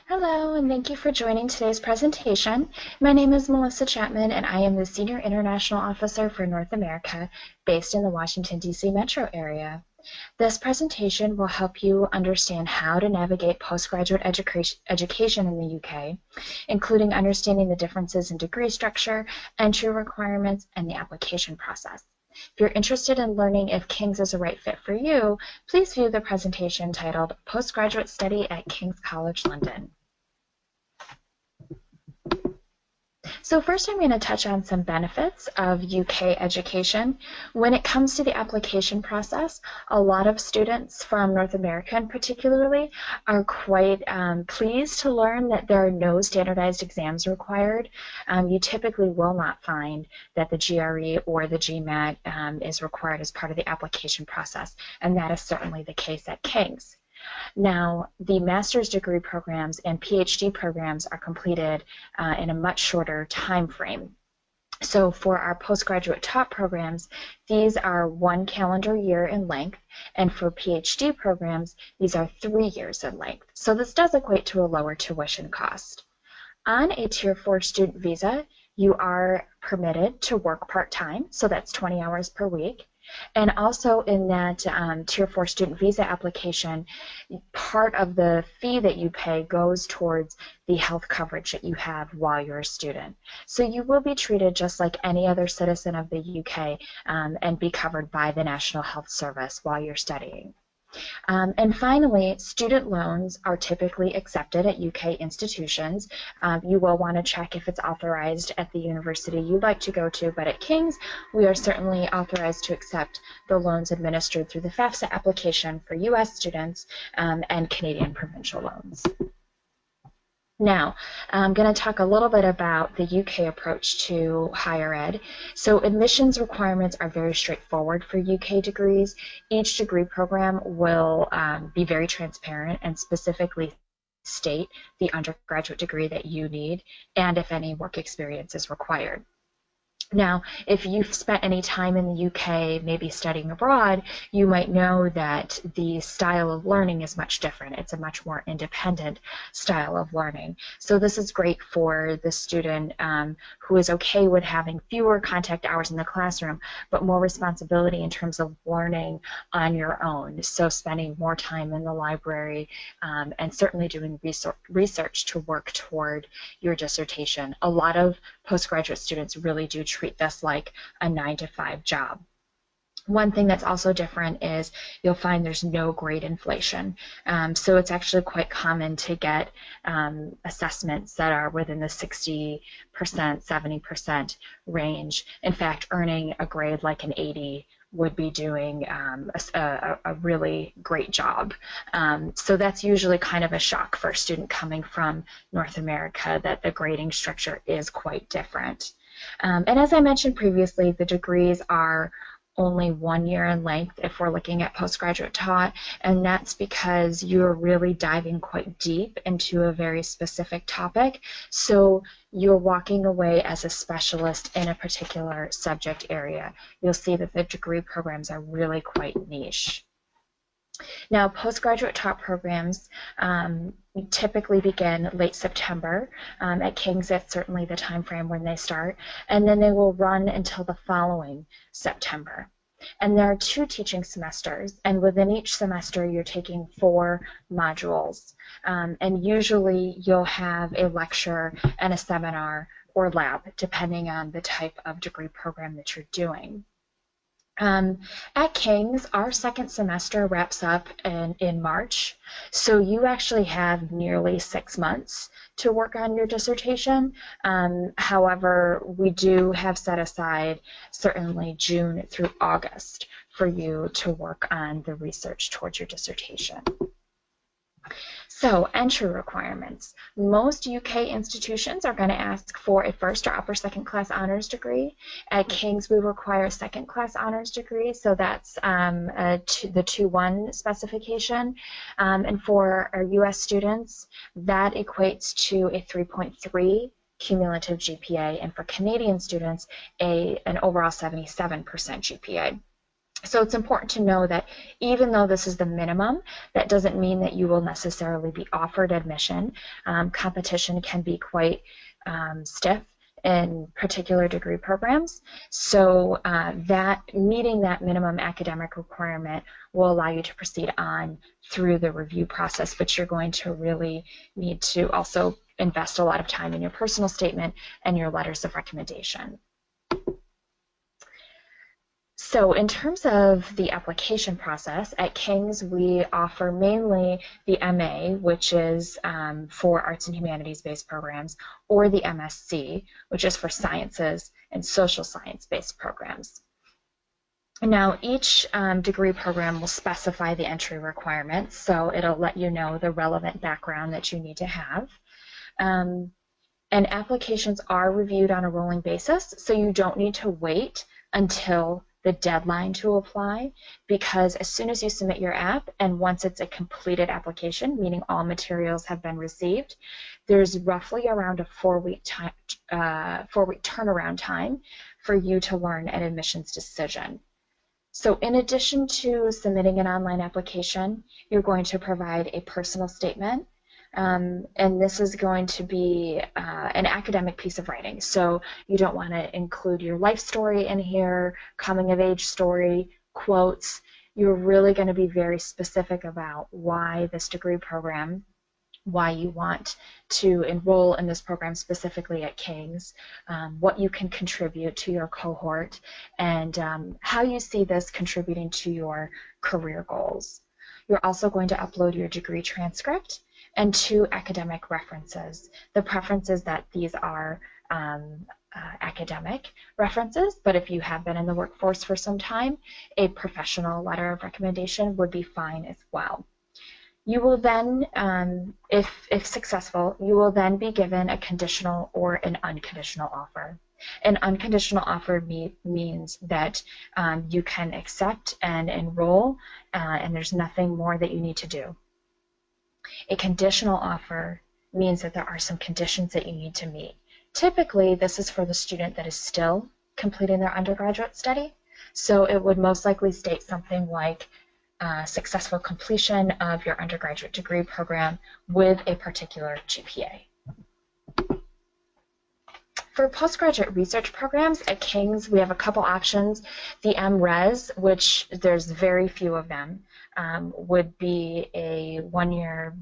Hello, and thank you for joining today's presentation. My name is Melissa Chapman, and I am the Senior International Officer for North America based in the Washington, D.C. metro area. This presentation will help you understand how to navigate postgraduate education in the UK, including understanding the differences in degree structure, entry requirements, and the application process. If you're interested in learning if King's is a right fit for you, please view the presentation titled Postgraduate Study at King's College London. So first I'm going to touch on some benefits of UK education. When it comes to the application process, a lot of students from North America in particularly are quite pleased to learn that there are no standardized exams required. You typically will not find that the GRE or the GMAT is required as part of the application process, and that is certainly the case at King's. Now, the master's degree programs and PhD programs are completed in a much shorter time frame. So for our postgraduate taught programs, these are 1 calendar year in length, and for PhD programs, these are 3 years in length. So this does equate to a lower tuition cost. On a Tier 4 student visa, you are permitted to work part-time, so that's 20 hours per week. And also in that Tier 4 student visa application, part of the fee that you pay goes towards the health coverage that you have while you're a student. So you will be treated just like any other citizen of the UK and be covered by the National Health Service while you're studying. And finally, student loans are typically accepted at UK institutions. You will want to check if it's authorized at the university you'd like to go to, but at King's, we are certainly authorized to accept the loans administered through the FAFSA application for US students and Canadian provincial loans. Now, I'm going to talk a little bit about the UK approach to higher ed. So admissions requirements are very straightforward for UK degrees. Each degree program will be very transparent and specifically state the undergraduate degree that you need and if any work experience is required. Now, if you've spent any time in the UK, maybe studying abroad, you might know that the style of learning is much different. It's a much more independent style of learning. So this is great for the student who is okay with having fewer contact hours in the classroom, but more responsibility in terms of learning on your own. So spending more time in the library and certainly doing research to work toward your dissertation. A lot of postgraduate students really do treat this like a 9-to-5 job. One thing that's also different is you'll find there's no grade inflation. So it's actually quite common to get assessments that are within the 60%, 70% range. In fact, earning a grade like an 80 would be doing a really great job. So that's usually kind of a shock for a student coming from North America that the grading structure is quite different. And as I mentioned previously, the degrees are only 1 year in length if we're looking at postgraduate taught, and that's because you're really diving quite deep into a very specific topic. So you're walking away as a specialist in a particular subject area. You'll see that the degree programs are really quite niche. Now, postgraduate taught programs typically begin late September. At King's, that's certainly the time frame when they start, and then they will run until the following September. And there are 2 teaching semesters, and within each semester you're taking 4 modules. And usually you'll have a lecture and a seminar or lab, depending on the type of degree program that you're doing. At King's, our second semester wraps up in March, so you actually have nearly 6 months to work on your dissertation. However, we do have set aside certainly June through August for you to work on the research towards your dissertation. So, entry requirements. Most UK institutions are going to ask for a first or upper second class honors degree. At King's, we require a second class honors degree, so that's the 2-1 specification. And for our US students, that equates to a 3.3 cumulative GPA, and for Canadian students, an overall 77% GPA. So it's important to know that even though this is the minimum, that doesn't mean that you will necessarily be offered admission. Competition can be quite stiff in particular degree programs. So that meeting that minimum academic requirement will allow you to proceed on through the review process, but you're going to really need to also invest a lot of time in your personal statement and your letters of recommendation. So in terms of the application process, at King's we offer mainly the MA, which is for arts and humanities-based programs, or the MSc, which is for sciences and social science-based programs. Now, each degree program will specify the entry requirements, so it'll let you know the relevant background that you need to have. And applications are reviewed on a rolling basis, so you don't need to wait until the deadline to apply, because as soon as you submit your app and once it's a completed application, meaning all materials have been received, there's roughly around a four-week turnaround time for you to learn an admissions decision. So in addition to submitting an online application, you're going to provide a personal statement. And this is going to be an academic piece of writing. So you don't want to include your life story in here, coming of age story, quotes. You're really going to be very specific about why this degree program, why you want to enroll in this program specifically at King's, what you can contribute to your cohort, and how you see this contributing to your career goals. You're also going to upload your degree transcript and 2 academic references. The preference is that these are academic references, but if you have been in the workforce for some time, a professional letter of recommendation would be fine as well. You will then, if successful, you will then be given a conditional or an unconditional offer. An unconditional offer means that you can accept and enroll, and there's nothing more that you need to do. A conditional offer means that there are some conditions that you need to meet. Typically, this is for the student that is still completing their undergraduate study, so it would most likely state something like successful completion of your undergraduate degree program with a particular GPA. For postgraduate research programs at King's, we have a couple options. The MRes, which there's very few of them, would be a one-year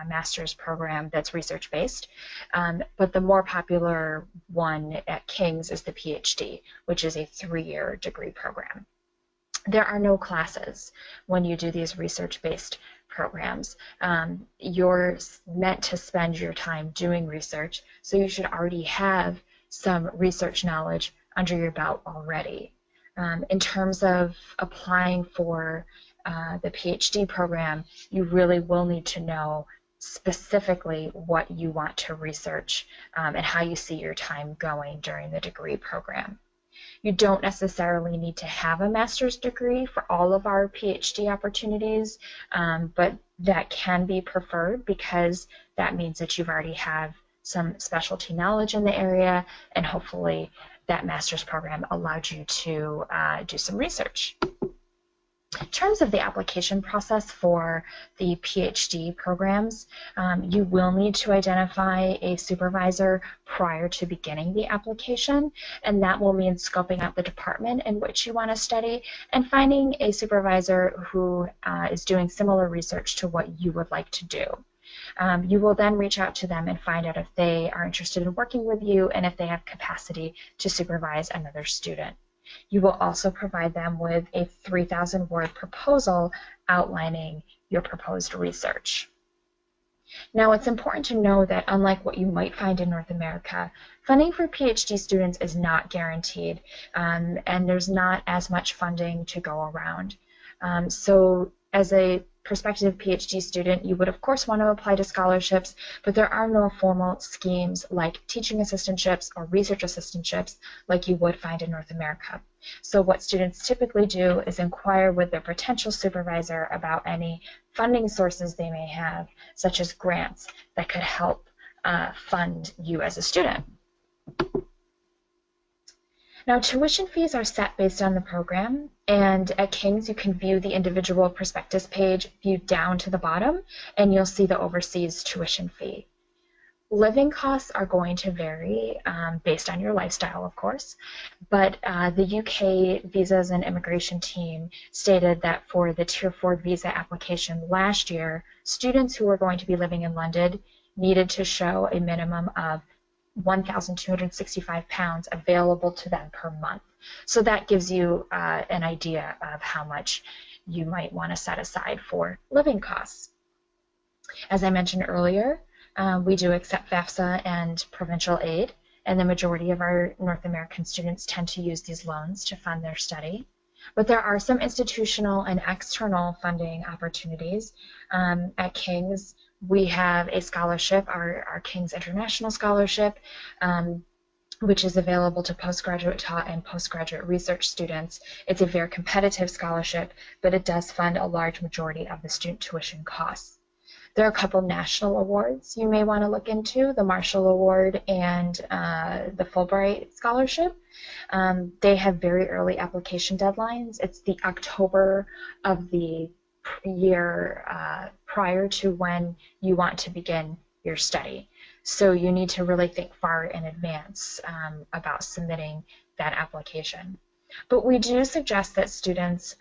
master's program that's research-based. But the more popular one at King's is the PhD, which is a 3-year degree program. There are no classes when you do these research-based programs. You're meant to spend your time doing research, so you should already have some research knowledge under your belt already. In terms of applying for the PhD program, you really will need to know specifically what you want to research and how you see your time going during the degree program. You don't necessarily need to have a master's degree for all of our PhD opportunities, but that can be preferred because that means that you've already have some specialty knowledge in the area, and hopefully that master's program allowed you to do some research. In terms of the application process for the PhD programs, you will need to identify a supervisor prior to beginning the application, and that will mean scoping out the department in which you want to study and finding a supervisor who is doing similar research to what you would like to do. You will then reach out to them and find out if they are interested in working with you and if they have capacity to supervise another student. You will also provide them with a 3,000-word proposal outlining your proposed research. Now, it's important to know that unlike what you might find in North America, funding for PhD students is not guaranteed, and there's not as much funding to go around. So as a prospective PhD student, you would of course want to apply to scholarships, but there are no formal schemes like teaching assistantships or research assistantships like you would find in North America. So what students typically do is inquire with their potential supervisor about any funding sources they may have, such as grants that could help fund you as a student. Now, tuition fees are set based on the program, and at King's you can view the individual prospectus page viewed down to the bottom, and you'll see the overseas tuition fee. Living costs are going to vary based on your lifestyle, of course, but the UK Visas and Immigration team stated that for the Tier 4 visa application last year, students who were going to be living in London needed to show a minimum of 1,265 pounds available to them per month. So that gives you an idea of how much you might want to set aside for living costs. As I mentioned earlier, we do accept FAFSA and provincial aid, and the majority of our North American students tend to use these loans to fund their study. But there are some institutional and external funding opportunities. At King's, we have a scholarship, our King's International Scholarship, which is available to postgraduate taught and postgraduate research students. It's a very competitive scholarship, but it does fund a large majority of the student tuition costs. There are a couple national awards you may want to look into, the Marshall Award and the Fulbright Scholarship. They have very early application deadlines. It's the October of the year prior to when you want to begin your study. So you need to really think far in advance about submitting that application. But we do suggest that students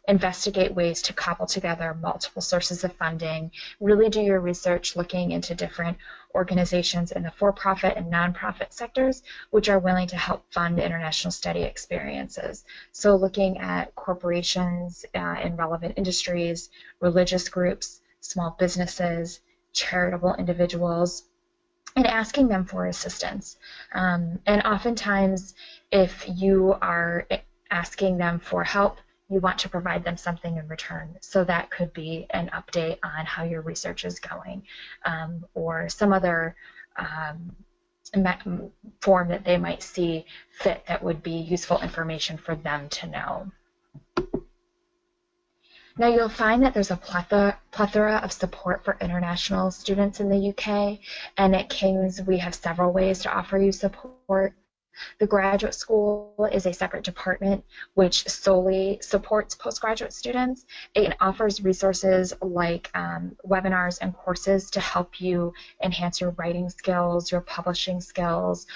investigate ways to cobble together multiple sources of funding, really do your research looking into different organizations in the for-profit and nonprofit sectors which are willing to help fund international study experiences. So looking at corporations in relevant industries, religious groups, small businesses, charitable individuals, and asking them for assistance. And oftentimes, if you are asking them for help, you want to provide them something in return. So that could be an update on how your research is going, or some other form that they might see fit that would be useful information for them to know. Now you'll find that there's a plethora of support for international students in the UK, and at King's we have several ways to offer you support. The graduate school is a separate department which solely supports postgraduate students. It offers resources like webinars and courses to help you enhance your writing skills, your publishing skills,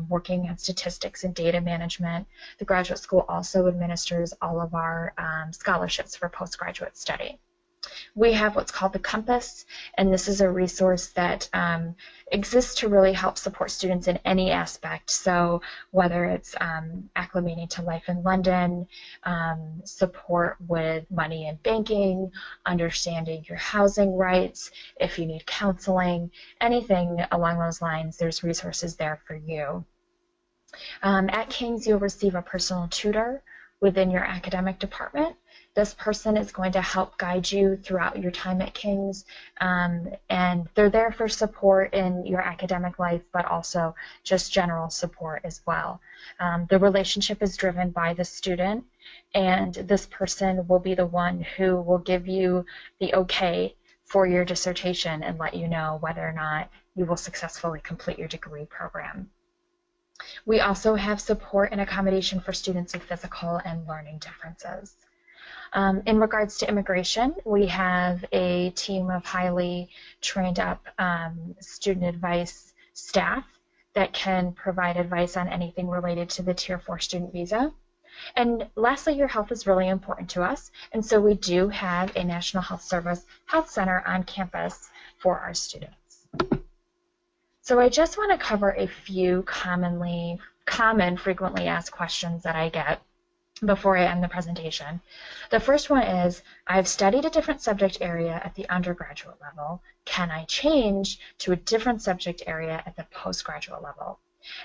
working on statistics and data management. The graduate school also administers all of our scholarships for postgraduate study. We have what's called the Compass, and this is a resource that exists to really help support students in any aspect. So whether it's acclimating to life in London, support with money and banking, understanding your housing rights, if you need counseling, anything along those lines, there's resources there for you. At King's, you'll receive a personal tutor within your academic department. This person is going to help guide you throughout your time at King's, and they're there for support in your academic life, but also just general support as well. The relationship is driven by the student, and this person will be the one who will give you the okay for your dissertation and let you know whether or not you will successfully complete your degree program. We also have support and accommodation for students with physical and learning differences. In regards to immigration, we have a team of highly trained up student advice staff that can provide advice on anything related to the Tier 4 student visa. And lastly, your health is really important to us, and so we do have a National Health Service health center on campus for our students. So I just want to cover a few common, frequently asked questions that I get before I end the presentation. The first one is, I've studied a different subject area at the undergraduate level. Can I change to a different subject area at the postgraduate level?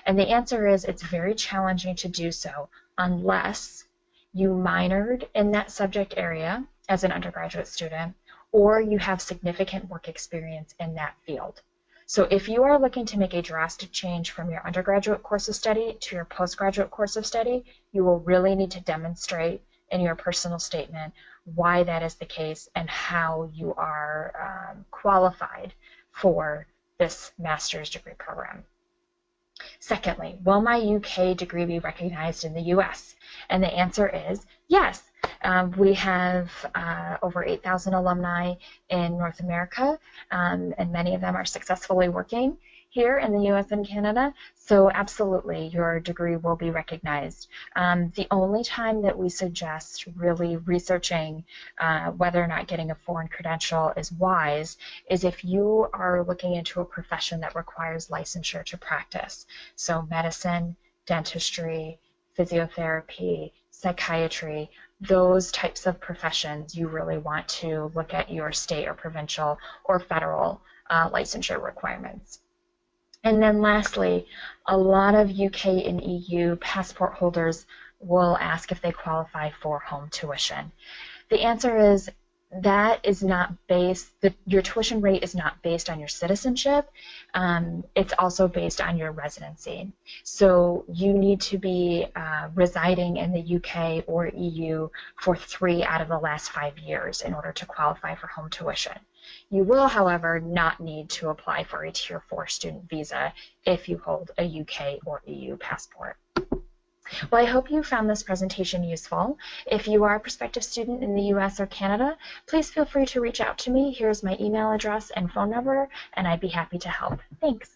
And the answer is, it's very challenging to do so unless you minored in that subject area as an undergraduate student, or you have significant work experience in that field. So if you are looking to make a drastic change from your undergraduate course of study to your postgraduate course of study, you will really need to demonstrate in your personal statement why that is the case and how you are qualified for this master's degree program. Secondly, will my UK degree be recognized in the US? And the answer is yes. We have over 8,000 alumni in North America, and many of them are successfully working here in the US and Canada, so absolutely your degree will be recognized. The only time that we suggest really researching whether or not getting a foreign credential is wise is if you are looking into a profession that requires licensure to practice. So medicine, dentistry, physiotherapy, psychiatry, those types of professions, you really want to look at your state or provincial or federal licensure requirements. And then lastly, a lot of UK and EU passport holders will ask if they qualify for home tuition. The answer is that is not based, your tuition rate is not based on your citizenship. It's also based on your residency. So you need to be residing in the UK or EU for 3 out of the last 5 years in order to qualify for home tuition. You will, however, not need to apply for a Tier 4 student visa if you hold a UK or EU passport. Well, I hope you found this presentation useful. If you are a prospective student in the US or Canada, please feel free to reach out to me. Here's my email address and phone number, and I'd be happy to help. Thanks.